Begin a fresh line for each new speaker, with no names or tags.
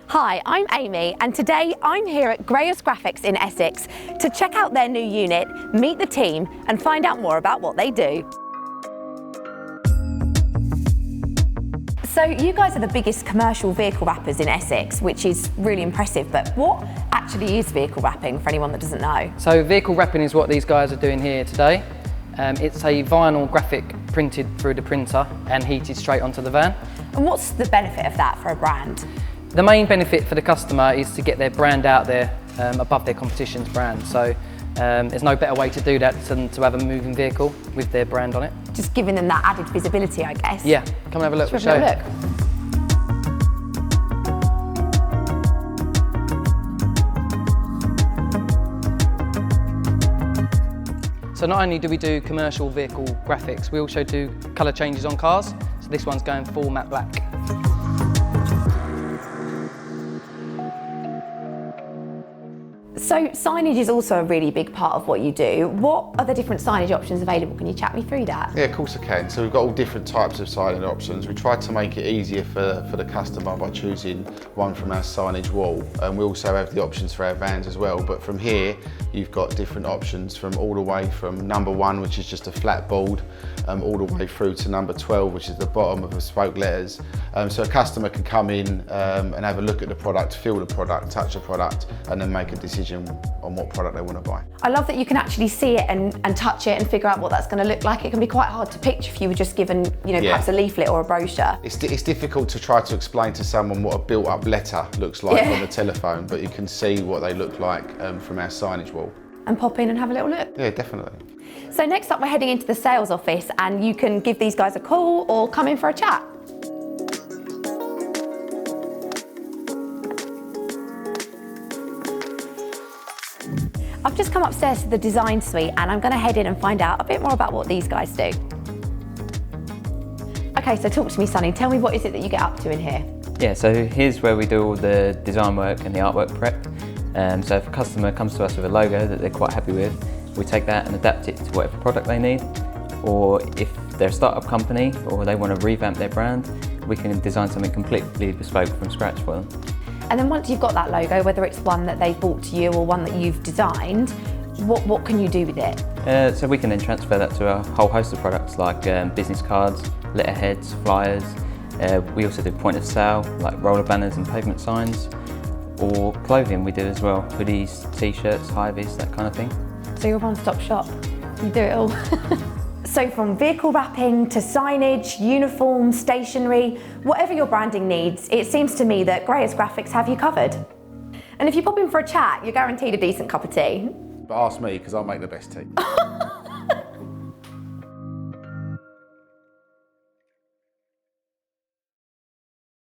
Hi, I'm Amy, and today I'm here at Greyers Graphics in Essex to check out their new unit, meet the team, and find out more about what they do. So you guys are the biggest commercial vehicle wrappers in Essex, which is really impressive, but what actually is vehicle wrapping for anyone that doesn't know?
So vehicle wrapping is what these guys are doing here today. It's a vinyl graphic printed through the printer and heated straight onto the van.
And what's the benefit of that for a brand?
The main benefit for the customer is to get their brand out there above their competition's brand. So there's no better way to do that than to have a moving vehicle with their brand on it.
Just giving them that added visibility, I guess.
Yeah, come and have a look.
Let's have a look.
So not only do we do commercial vehicle graphics, we also do colour changes on cars. So this one's going full matte black.
So signage is also a really big part of what you do. What are the different signage options available? Can you chat me through that?
Yeah, of course I can. So we've got all different types of signage options. We try to make it easier for the customer by choosing one from our signage wall. And we also have the options for our vans as well. But from here, you've got different options from all the way from number 1, which is just a flat board, all the way through to number 12, which is the bottom of the spoke letters. So a customer can come in and have a look at the product, feel the product, touch the product, and then make a decision on what product they want to buy.
I love that you can actually see it and touch it and figure out what that's going to look like. It can be quite hard to picture if you were just given, perhaps a leaflet or a brochure.
It's difficult to try to explain to someone what a built-up letter looks like on the telephone, but you can see what they look like from our signage wall.
And pop in and have a little look.
Yeah, definitely.
So next up, we're heading into the sales office, and you can give these guys a call or come in for a chat. I've just come upstairs to the design suite, and I'm going to head in and find out a bit more about what these guys do. Okay, so talk to me, Sonny. Tell me, what is it that you get up to in here?
Yeah, so here's where we do all the design work and the artwork prep. So if a customer comes to us with a logo that they're quite happy with, we take that and adapt it to whatever product they need. Or if they're a startup company or they want to revamp their brand, we can design something completely bespoke from scratch for them.
And then once you've got that logo, whether it's one that they've bought to you or one that you've designed, what can you do with it?
So we can then transfer that to a whole host of products like business cards, letterheads, flyers. We also do point of sale, like roller banners and pavement signs, or clothing we do as well, hoodies, t-shirts, high-vis, that kind of thing.
So you're a one-stop shop, you do it all. So from vehicle wrapping to signage, uniforms, stationery, whatever your branding needs, it seems to me that Greyers Graphics have you covered. And if you pop in for a chat, you're guaranteed a decent cup of tea.
But ask me, because I'll make the best tea.